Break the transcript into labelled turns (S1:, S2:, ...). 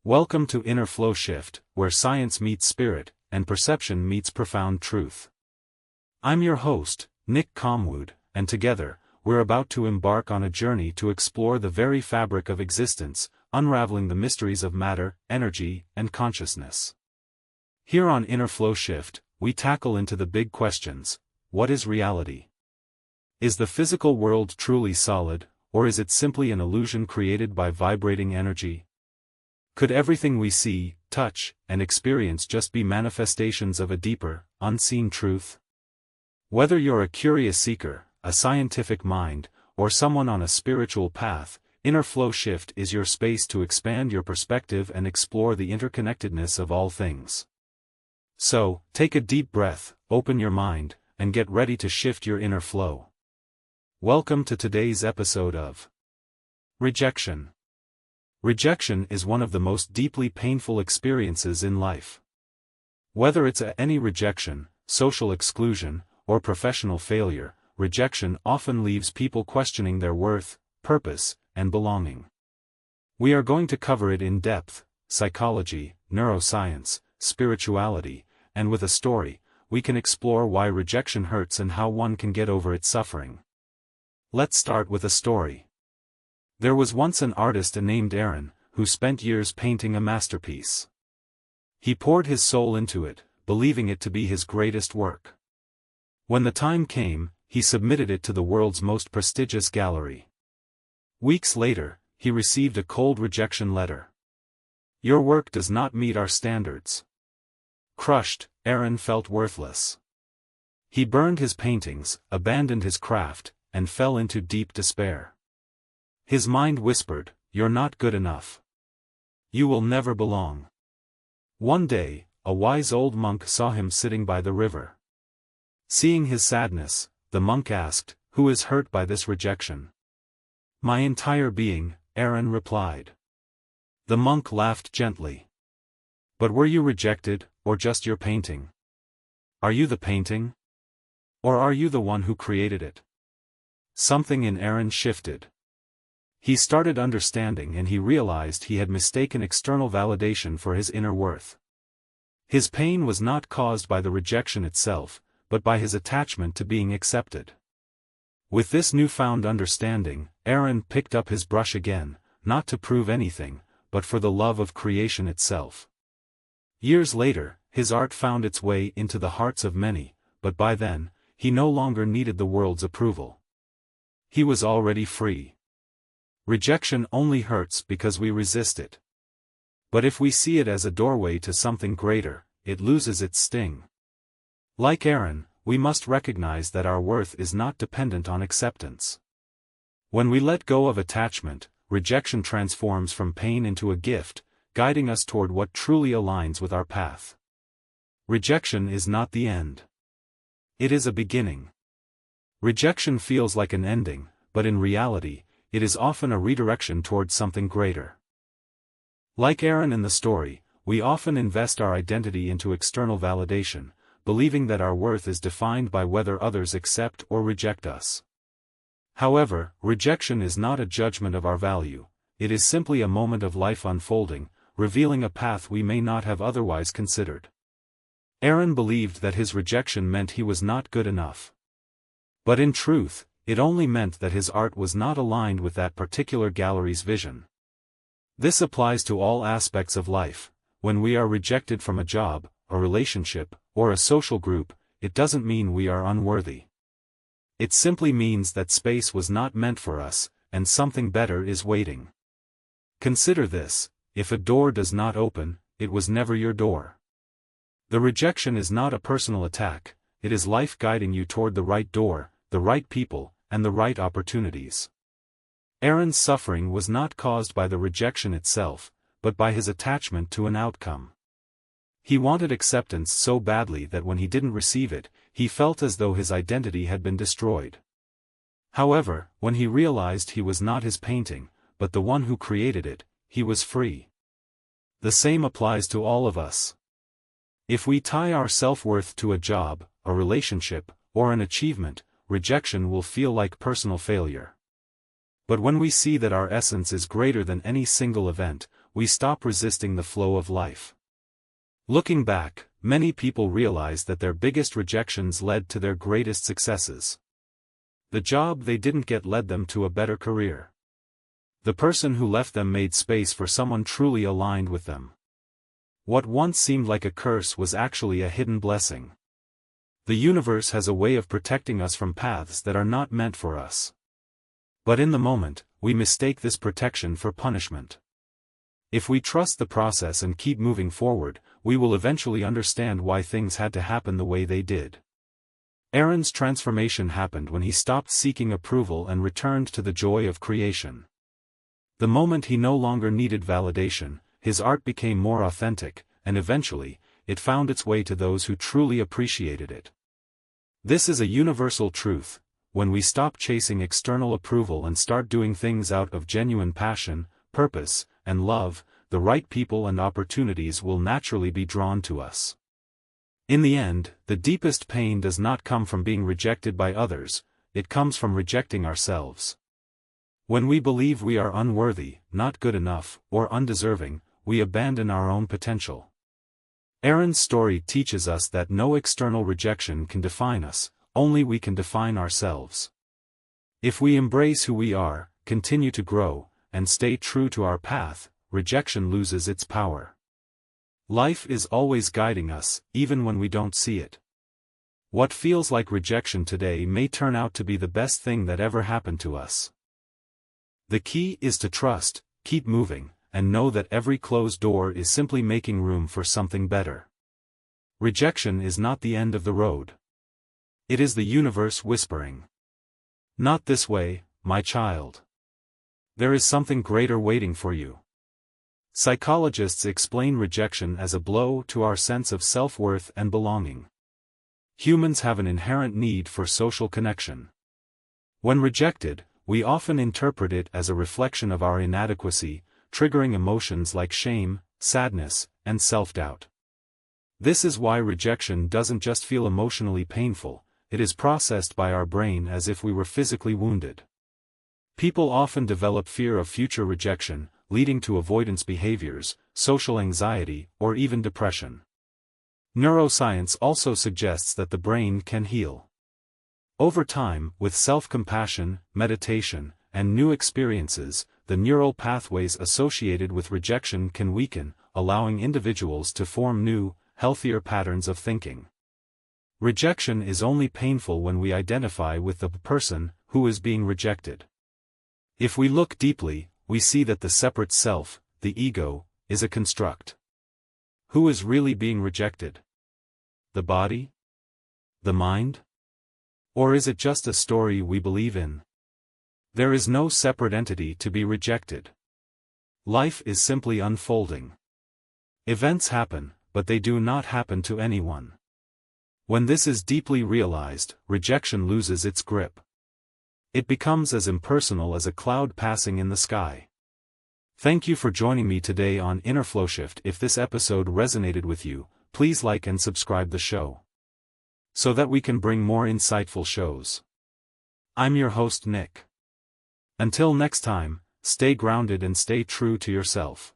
S1: Welcome to Inner Flow Shift, where science meets spirit, and perception meets profound truth. I'm your host, Nick Comwood, and together, we're about to embark on a journey to explore the very fabric of existence, unraveling the mysteries of matter, energy, and consciousness. Here on Inner Flow Shift, we tackle into the big questions: what is reality? Is the physical world truly solid, or is it simply an illusion created by vibrating energy? Could everything we see, touch, and experience just be manifestations of a deeper, unseen truth? Whether you're a curious seeker, a scientific mind, or someone on a spiritual path, Inner Flow Shift is your space to expand your perspective and explore the interconnectedness of all things. So, take a deep breath, open your mind, and get ready to shift your inner flow. Welcome to today's episode of Rejection. Rejection is one of the most deeply painful experiences in life. Whether it's any rejection, social exclusion, or professional failure, rejection often leaves people questioning their worth, purpose, and belonging. We are going to cover it in depth: psychology, neuroscience, spirituality, and with a story, we can explore why rejection hurts and how one can get over its suffering. Let's start with a story. There was once an artist named Arin, who spent years painting a masterpiece. He poured his soul into it, believing it to be his greatest work. When the time came, he submitted it to the world's most prestigious gallery. Weeks later, he received a cold rejection letter. "Your work does not meet our standards." Crushed, Arin felt worthless. He burned his paintings, abandoned his craft, and fell into deep despair. His mind whispered, "You're not good enough. You will never belong." One day, a wise old monk saw him sitting by the river. Seeing his sadness, the monk asked, "Who is hurt by this rejection?" "My entire being," Arin replied. The monk laughed gently. "But were you rejected, or just your painting? Are you the painting? Or are you the one who created it?" Something in Arin shifted. He started understanding, and he realized he had mistaken external validation for his inner worth. His pain was not caused by the rejection itself, but by his attachment to being accepted. With this newfound understanding, Arin picked up his brush again, not to prove anything, but for the love of creation itself. Years later, his art found its way into the hearts of many, but by then, he no longer needed the world's approval. He was already free. Rejection only hurts because we resist it. But if we see it as a doorway to something greater, it loses its sting. Like Arin, we must recognize that our worth is not dependent on acceptance. When we let go of attachment, rejection transforms from pain into a gift, guiding us toward what truly aligns with our path. Rejection is not the end. It is a beginning. Rejection feels like an ending, but in reality, it is often a redirection towards something greater. Like Arin in the story, we often invest our identity into external validation, believing that our worth is defined by whether others accept or reject us. However, rejection is not a judgment of our value; it is simply a moment of life unfolding, revealing a path we may not have otherwise considered. Arin believed that his rejection meant he was not good enough. But in truth, it only meant that his art was not aligned with that particular gallery's vision. This applies to all aspects of life. When we are rejected from a job, a relationship, or a social group, it doesn't mean we are unworthy. It simply means that space was not meant for us, and something better is waiting. Consider this: if a door does not open, it was never your door. The rejection is not a personal attack, it is life guiding you toward the right door, the right people, and the right opportunities. Arin's suffering was not caused by the rejection itself, but by his attachment to an outcome. He wanted acceptance so badly that when he didn't receive it, he felt as though his identity had been destroyed. However, when he realized he was not his painting, but the one who created it, he was free. The same applies to all of us. If we tie our self-worth to a job, a relationship, or an achievement, rejection will feel like personal failure. But when we see that our essence is greater than any single event, we stop resisting the flow of life. Looking back, many people realize that their biggest rejections led to their greatest successes. The job they didn't get led them to a better career. The person who left them made space for someone truly aligned with them. What once seemed like a curse was actually a hidden blessing. The universe has a way of protecting us from paths that are not meant for us. But in the moment, we mistake this protection for punishment. If we trust the process and keep moving forward, we will eventually understand why things had to happen the way they did. Arin's transformation happened when he stopped seeking approval and returned to the joy of creation. The moment he no longer needed validation, his art became more authentic, and eventually, it found its way to those who truly appreciated it. This is a universal truth: when we stop chasing external approval and start doing things out of genuine passion, purpose, and love, the right people and opportunities will naturally be drawn to us. In the end, the deepest pain does not come from being rejected by others, it comes from rejecting ourselves. When we believe we are unworthy, not good enough, or undeserving, we abandon our own potential. Arin's story teaches us that no external rejection can define us, only we can define ourselves. If we embrace who we are, continue to grow, and stay true to our path, rejection loses its power. Life is always guiding us, even when we don't see it. What feels like rejection today may turn out to be the best thing that ever happened to us. The key is to trust, keep moving, and know that every closed door is simply making room for something better. Rejection is not the end of the road. It is the universe whispering, "Not this way, my child. There is something greater waiting for you." Psychologists explain rejection as a blow to our sense of self-worth and belonging. Humans have an inherent need for social connection. When rejected, we often interpret it as a reflection of our inadequacy, triggering emotions like shame, sadness, and self-doubt. This is why rejection doesn't just feel emotionally painful, it is processed by our brain as if we were physically wounded. People often develop fear of future rejection, leading to avoidance behaviors, social anxiety, or even depression. Neuroscience also suggests that the brain can heal. Over time, with self-compassion, meditation, and new experiences, the neural pathways associated with rejection can weaken, allowing individuals to form new, healthier patterns of thinking. Rejection is only painful when we identify with the person who is being rejected. If we look deeply, we see that the separate self, the ego, is a construct. Who is really being rejected? The body? The mind? Or is it just a story we believe in? There is no separate entity to be rejected. Life is simply unfolding. Events happen, but they do not happen to anyone. When this is deeply realized, rejection loses its grip. It becomes as impersonal as a cloud passing in the sky. Thank you for joining me today on Inner Flowshift. If this episode resonated with you, please like and subscribe the show, so that we can bring more insightful shows. I'm your host Nick. Until next time, stay grounded and stay true to yourself.